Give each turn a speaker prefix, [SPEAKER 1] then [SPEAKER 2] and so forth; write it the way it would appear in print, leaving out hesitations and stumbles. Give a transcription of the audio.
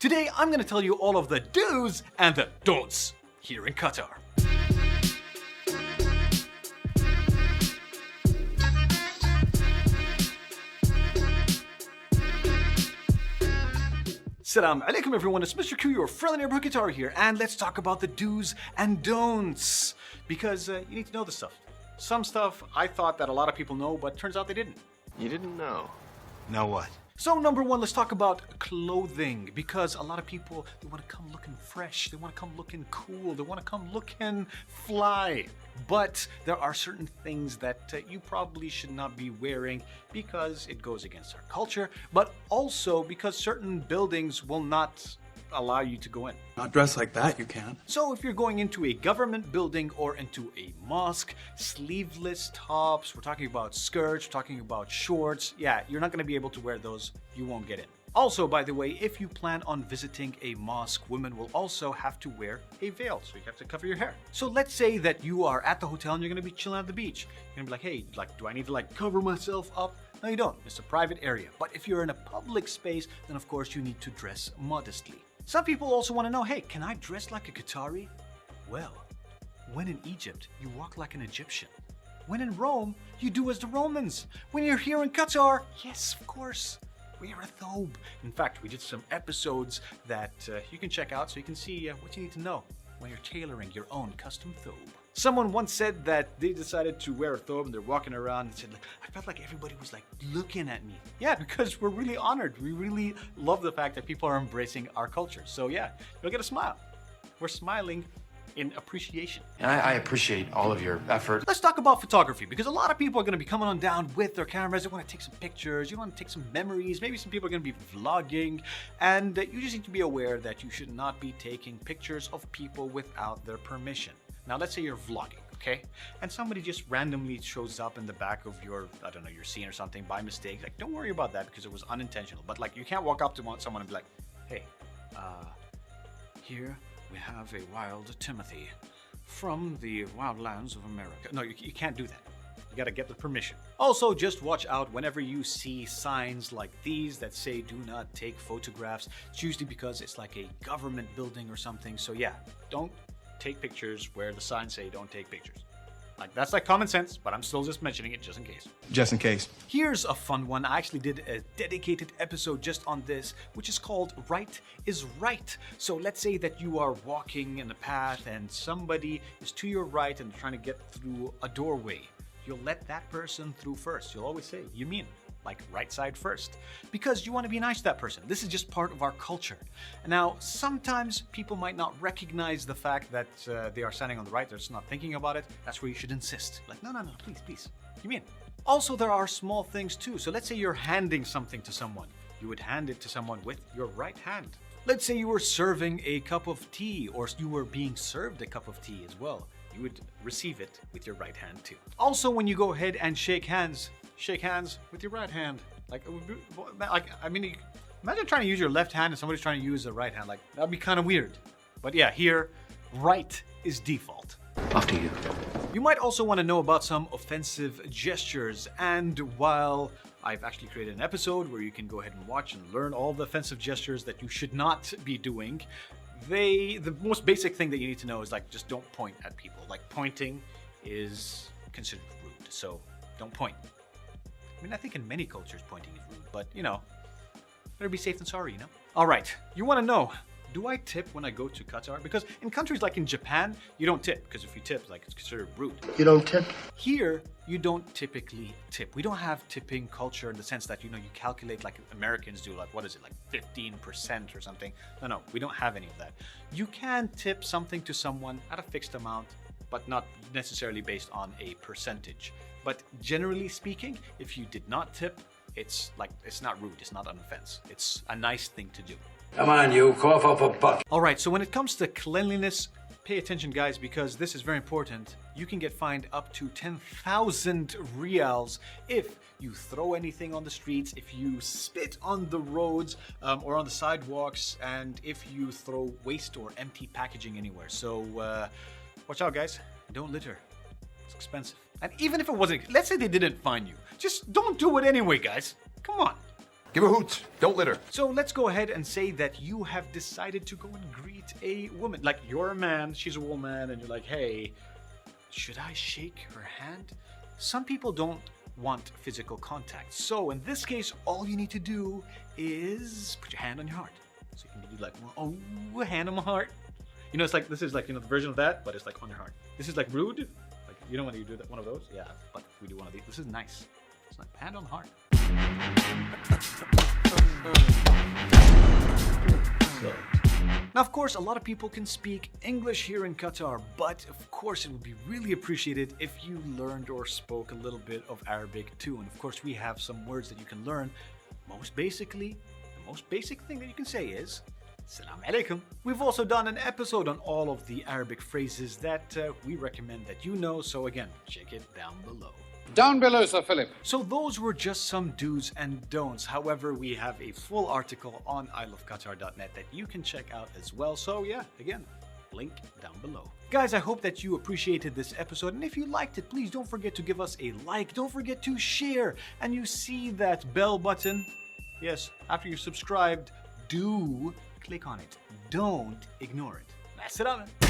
[SPEAKER 1] Today, I'm going to tell you all of the do's and the don'ts here in Qatar. Assalamu alaikum everyone, it's MR.Q, your friendly neighborhood Qatar here, and let's talk about the do's and don'ts, because you need to know this stuff. Some stuff I thought that a lot of people know, but turns out they didn't.
[SPEAKER 2] You didn't know.
[SPEAKER 3] Know what?
[SPEAKER 1] So number one, let's talk about clothing, because a lot of people, they want to come looking fresh, they want to come looking cool, they want to come looking fly. But there are certain things that you probably should not be wearing because it goes against our culture, but also because certain buildings will not allow you to go in.
[SPEAKER 3] Not dressed like that, you can't.
[SPEAKER 1] So if you're going into a government building or into a mosque, sleeveless tops, we're talking about skirts, we're talking about shorts, yeah, you're not going to be able to wear those, you won't get in. Also, by the way, if you plan on visiting a mosque, women will also have to wear a veil, so you have to cover your hair. So let's say that you are at the hotel and you're going to be chilling at the beach. You're going to be like, hey, do I need to cover myself up? No, you don't. It's a private area. But if you're in a public space, then of course you need to dress modestly. Some people also want to know, hey, can I dress like a Qatari? Well, when in Egypt, you walk like an Egyptian. When in Rome, you do as the Romans. When you're here in Qatar, yes, of course, wear a thobe. In fact, we did some episodes that you can check out so you can see what you need to know when you're tailoring your own custom thobe. Someone once said that they decided to wear a thobe and they're walking around and said, I felt like everybody was looking at me. Yeah, because we're really honored. We really love the fact that people are embracing our culture. So yeah, you'll get a smile. We're smiling in appreciation.
[SPEAKER 2] And I appreciate all of your effort.
[SPEAKER 1] Let's talk about photography, because a lot of people are going to be coming on down with their cameras. They want to take some pictures, you want to take some memories, maybe some people are going to be vlogging, and you just need to be aware that you should not be taking pictures of people without their permission. Now let's say you're vlogging, okay? And somebody just randomly shows up in the back of your, I don't know, your scene or something by mistake. Don't worry about that because it was unintentional. But you can't walk up to someone and be like, hey, here we have a wild Timothy from the wildlands of America. No, you can't do that. You gotta get the permission. Also, just watch out whenever you see signs like these that say do not take photographs. It's usually because it's like a government building or something. So yeah, don't take pictures where the signs say don't take pictures. That's common sense, but I'm still just mentioning it just in case.
[SPEAKER 3] Just in case.
[SPEAKER 1] Here's a fun one. I actually did a dedicated episode just on this, which is called Right is Right. So let's say that you are walking in the path and somebody is to your right and trying to get through a doorway. You'll let that person through first. You'll always say, you mean, right side first, because you want to be nice to that person. This is just part of our culture. Now, sometimes people might not recognize the fact that they are standing on the right, they're just not thinking about it. That's where you should insist. No, please, you mean. Also, there are small things too. So let's say you're handing something to someone. You would hand it to someone with your right hand. Let's say you were serving a cup of tea, or you were being served a cup of tea as well. You would receive it with your right hand too. Also, when you go ahead and shake hands with your right hand. Imagine trying to use your left hand and somebody's trying to use the right hand. That'd be kind of weird. But yeah, here, right is default.
[SPEAKER 2] Off to you.
[SPEAKER 1] You might also want to know about some offensive gestures, and while I've actually created an episode where you can go ahead and watch and learn all the offensive gestures that you should not be doing, the most basic thing that you need to know is just don't point at people. Pointing is considered rude, so don't point. I think in many cultures pointing is rude, but better be safe than sorry, All right, you want to know, do I tip when I go to Qatar? Because in countries like in Japan, you don't tip, because if you tip, it's considered rude.
[SPEAKER 4] You don't tip?
[SPEAKER 1] Here, you don't typically tip. We don't have tipping culture in the sense that, you calculate like Americans do, 15% or something. No, we don't have any of that. You can tip something to someone at a fixed amount, but not necessarily based on a percentage. But generally speaking, if you did not tip, it's not rude, it's not an offense. It's a nice thing to do.
[SPEAKER 4] Come on, you, cough up a bucket.
[SPEAKER 1] All right, so when it comes to cleanliness, pay attention, guys, because this is very important. You can get fined up to 10,000 riyals if you throw anything on the streets, if you spit on the roads or on the sidewalks, and if you throw waste or empty packaging anywhere. So watch out, guys. Don't litter. It's expensive. And even if it wasn't, let's say they didn't fine you, just don't do it anyway, guys. Come on.
[SPEAKER 5] Give a hoot. Don't litter.
[SPEAKER 1] So let's go ahead and say that you have decided to go and greet a woman. Like, you're a man, she's a woman, and you're like, hey, should I shake her hand? Some people don't want physical contact. So in this case, all you need to do is put your hand on your heart. So you can do like, oh, a hand on my heart. You know, it's like, this is like, you know, the version of that, but it's like on your heart. This is like rude. Like, you know when you do that, one of those? Yeah, but we do one of these. This is nice. It's like hand on the heart. Now, of course, a lot of people can speak English here in Qatar, but of course, it would be really appreciated if you learned or spoke a little bit of Arabic too. And of course, we have some words that you can learn. Most basically, the most basic thing that you can say is Assalamu alaikum. We've also done an episode on all of the Arabic phrases that we recommend that you know. So again, check it down below.
[SPEAKER 6] Down below, Sir Philip.
[SPEAKER 1] So those were just some do's and don'ts. However, we have a full article on iLoveQatar.net that you can check out as well. So yeah, again, link down below. Guys, I hope that you appreciated this episode. And if you liked it, please don't forget to give us a like. Don't forget to share. And you see that bell button? Yes, after you're subscribed, do click on it. Don't ignore it. That's it on it.